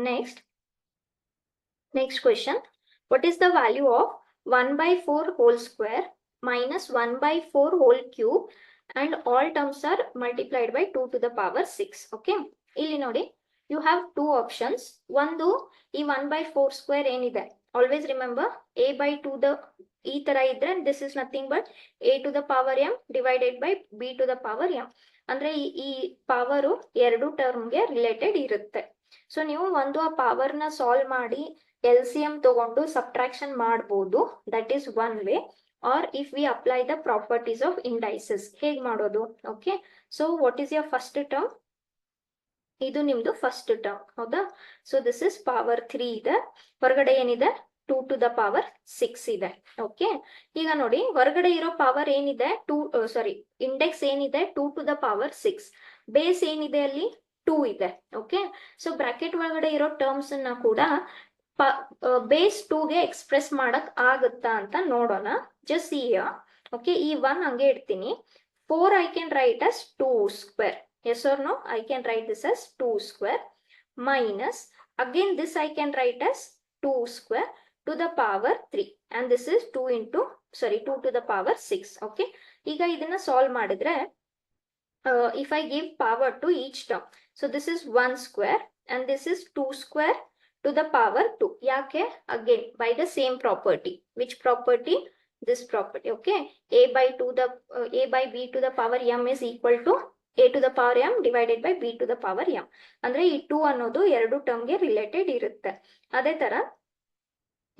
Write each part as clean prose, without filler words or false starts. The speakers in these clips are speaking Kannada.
Next question. What is the value of 1 by 4 whole square minus 1 by 4 whole cube and all terms are multiplied by 2 to the power 6? Okay. ಇಲ್ಲಿ ನೋಡಿ, you have two options. ಒಂದು ಈ 1 by 4 square ಏನಿದೆ, always remember a by 2 the ಈ ತರ ಇದ್ರೆ this is nothing but a to the power m divided by b to the power m. ಅಂದ್ರೆ ಈ ಪವರ್ ಎರಡು ಟರ್ಮ್ಗೆ ರಿಲೇಟೆಡ್ ಇರುತ್ತೆ. ಸೊ ನೀವು ಒಂದು ಆ ಪವರ್ ನ ಸಾಲ್ವ್ ಮಾಡಿ LCM ತಗೊಂಡು ಸಬ್ಟ್ರಾಕ್ಷನ್ ಮಾಡಬಹುದು. That is one way. Or if we apply the properties of indices, ಹೇಗ್ ಮಾಡೋದು? Okay, so what is your first term? ಇದು ನಿಮ್ದು ಫಸ್ಟ್ ಟರ್ಮ್, ಹೌದಾ? ಸೊ ದಿಸ್ ಇಸ್ ಪವರ್ 3 ಇದೆ, ಹೊರಗಡೆ ಏನಿದೆ 2 to the power 6 ಇದೆ. ಓಕೆ, ಈಗ ನೋಡಿ ಹೊರಗಡೆ ಇರೋ ಪವರ್ ಏನಿದೆ ಇಂಡೆಕ್ಸ್ ಏನಿದೆ 2 to the power 6, ಬೇಸ್ ಏನಿದೆ ಅಲ್ಲಿ 2 ಇದೆ. ಓಕೆ, ಸೊ ಬ್ರಾಕೆಟ್ ಒಳಗಡೆ ಇರೋ ಟರ್ಮ್ಸ್ ಅನ್ನ ಕೂಡ ಬೇಸ್ 2ಗೆ ಎಕ್ಸ್ಪ್ರೆಸ್ ಮಾಡಕ್ ಆಗುತ್ತಾ ಅಂತ ನೋಡೋಣ. ಜಸ್ಟ್ ಹಿಯರ್, ಓಕೆ, ಈ 1 ಹಂಗೆ ಇಡ್ತೀನಿ. 4 I can write as 2 square. Yes or no? I can write this as 2 square minus again this I can write as 2 square to the power 3, and this is 2 to the power 6. Okay, ಈಗ ಇದನ್ನ ಸಾಲ್ವ್ ಮಾಡಿದ್ರೆ if I give power to each term, so this is 1 square and this is 2 square to the power 2. ಯಾಕೆ? Again by the same property. Which property? This property. Okay, a by b to the power m is equal to a to the power m divided by b to the power m. ಅಂದ್ರೆ ಈ 2 ಅನ್ನೋದು ಎರಡು ಟರ್ಮ್ಗೆ ರಿಲೇಟೆಡ್ ಇರುತ್ತೆ. ಅದೇ ತರ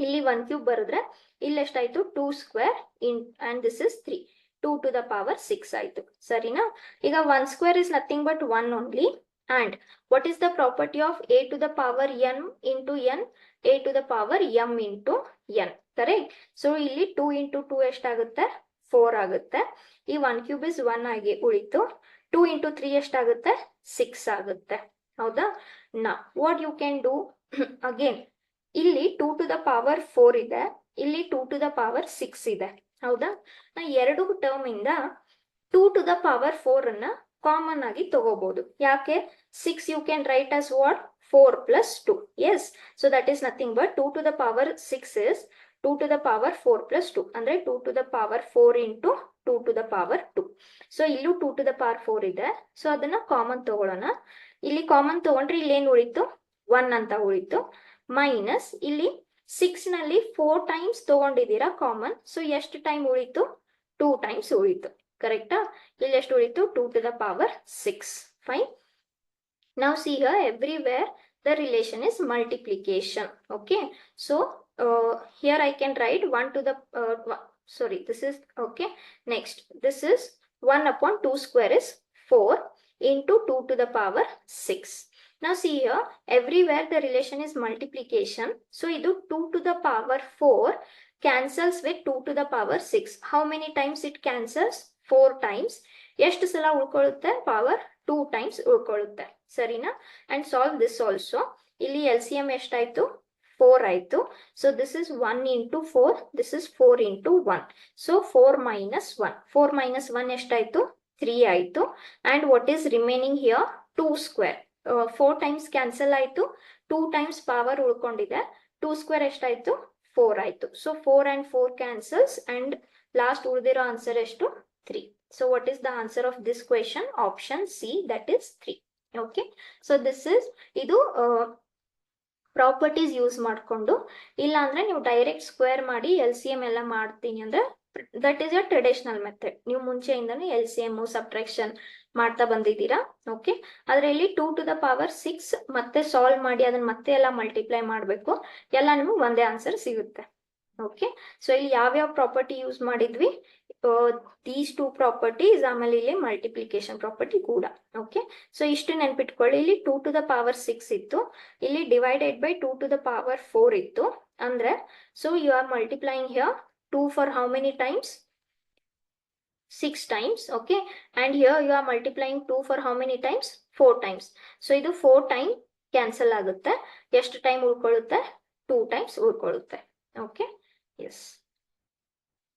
ಇಲ್ಲಿ 1 ಕ್ಯೂಬ್ ಬರೆದ್ರೆ ಇಲ್ಲಿ ಎಷ್ಟಾಯ್ತು? 2 square and this is 3, 2 to the power 6 ಆಯ್ತು. ಸರಿನಾ? ಈಗ 1 square is nothing but 1 only. And what is the property of a to the power n into n? a to the power m into n. Correct? So ಇಲ್ಲಿ 2 into 2 ಎಷ್ಟಾಗುತ್ತೆ? 4 ಆಗುತ್ತೆ. ಈ 1 ಕ್ಯೂಬ್ is 1 ಆಗಿ ಉಳಿತು. 2 into 3 ಎಷ್ಟಾಗುತ್ತೆ? 6 ಆಗುತ್ತೆ. ಹೌದಾ? Now what you can do again, ಇಲ್ಲಿ 2 to the power 4 ಇದೆ, ಇಲ್ಲಿ 2 to the power 6 ಇದೆ. ಹೌದಾ? ನಾ ಎರಡು ಟರ್ಮ್ ಇಂದ 2 to the power 4 ಅನ್ನ ಕಾಮನ್ ಆಗಿ ತಗೋಬಹುದು. ಯಾಕೆ? 6 you can write as what? 4 plus 2. Yes, so that is nothing but 2 to the power 6 is 2 to the power 4 plus 2, ಅಂದ್ರೆ 2 to the power 4 into 2 to the power 2. So ಇಲ್ಲೂ 2 to the power 4 ಇದೆ, ಸೊ ಅದನ್ನ ಕಾಮನ್ ತಗೊಳ್ಳೋಣ. ಇಲ್ಲಿ ಕಾಮನ್ ತಗೊಂಡ್ರೆ ಇಲ್ಲಿ ಏನ್ ಉಳಿತು? 1 ಅಂತ ಉಳಿತು. ಮೈನಸ್ ಇಲ್ಲಿ 6 ನಲ್ಲಿ 4 ಟೈಮ್ಸ್ ತಗೊಂಡಿದ್ದೀರಾ ಕಾಮನ್, ಸೊ ಎಷ್ಟು ಟೈಮ್ ಉಳಿತು? 2 ಟೈಮ್ಸ್ ಉಳಿತು. ಕರೆಕ್ಟಾ? ಇಲ್ಲಿ ಎಷ್ಟು ಉಳಿತು? 2 to the power 6. Fine. Now see here, everywhere the relation is multiplication. Okay, so here I can write 1 to the this is okay. Next, this is 1 upon 2 square is 4 into 2 to the power 6. Now see here, everywhere the relation is multiplication. So idu 2 to the power 4 cancels with 2 to the power 6. How many times it cancels? 4 times. ಎಷ್ಟು ಸಲ ಉಳ್ಕೊಳ್ಳುತ್ತೆ? Power 2 times ಉಳ್ಕೊಳ್ಳುತ್ತೆ. ಸರಿನಾ? And solve this also. ಇಲ್ಲಿ LCM ಎಷ್ಟಾಯ್ತು? 4 ಆಯ್ತು. So this is 1 into 4, this is 4 into 1. So 4 minus 1. 4 minus 1 ಎಷ್ಟಾಯ್ತು? 3 ಆಯ್ತು. And what is remaining here? 2 square. 4 times cancel ಆಯ್ತು, 2 ಟೈಮ್ಸ್ ಪವರ್ ಉಳ್ಕೊಂಡಿದೆ. 2 ಸ್ಕ್ವೇರ್ ಎಷ್ಟಾಯ್ತು? 4 ಆಯ್ತು. So 4 and 4 cancels and last ಉಳಿದಿರೋ ಆನ್ಸರ್ ಎಷ್ಟು? 3. So what is the answer of this question? Option C, that is 3. Okay, so this is idu properties use ಮಾಡ್ಕೊಂಡು, ಇಲ್ಲ ಅಂದ್ರೆ ನೀವು ಡೈರೆಕ್ಟ್ ಸ್ಕ್ವೇರ್ ಮಾಡಿ LCM ಎಲ್ಲ ಮಾಡ್ತೀನಿ ಅಂದ್ರೆ that is a traditional method. ನೀವು ಮುಂಚೆಯಿಂದನೂ LCM ಸಬ್ಟ್ರಾಕ್ಷನ್ ಮಾಡ್ತಾ ಬಂದಿದ್ದೀರಾ. ಓಕೆ, ಆದ್ರೆ ಇಲ್ಲಿ 2 to the power 6 ಮತ್ತೆ ಸಾಲ್ವ್ ಮಾಡಿ ಅದನ್ನ ಮತ್ತೆ ಎಲ್ಲ ಮಲ್ಟಿಪ್ಲೈ ಮಾಡಬೇಕು, ಎಲ್ಲ ನಿಮ್ಗೆ ಒಂದೇ ಆನ್ಸರ್ ಸಿಗುತ್ತೆ. ಓಕೆ, ಸೊ ಇಲ್ಲಿ ಯಾವ್ಯಾವ ಪ್ರಾಪರ್ಟಿ ಯೂಸ್ ಮಾಡಿದ್ವಿ? ದೀಸ್ 2 ಪ್ರಾಪರ್ಟೀಸ್, ಆಮೇಲೆ ಇಲ್ಲಿ ಮಲ್ಟಿಪ್ಲಿಕೇಶನ್ ಪ್ರಾಪರ್ಟಿ ಕೂಡ. ಓಕೆ, ಸೊ ಇಷ್ಟು ನೆನ್ಪಿಟ್ಕೊಳ್ಳಿ. ಇಲ್ಲಿ 2 to the power 6 ಇತ್ತು, ಇಲ್ಲಿ divided by 2 to the power 4 ಇತ್ತು. ಅಂದ್ರೆ so you are multiplying here 2 for how many times? 6 times. Okay, and here you are multiplying 2 for how many times? 4 times. So ಇದು 4 ಟೈಮ್ ಕ್ಯಾನ್ಸಲ್ ಆಗುತ್ತೆ. ಎಷ್ಟು ಟೈಮ್ ಉಳ್ಕೊಳ್ಳುತ್ತೆ? 2 ಟೈಮ್ಸ್ ಉಳ್ಕೊಳ್ಳುತ್ತೆ. Okay, yes.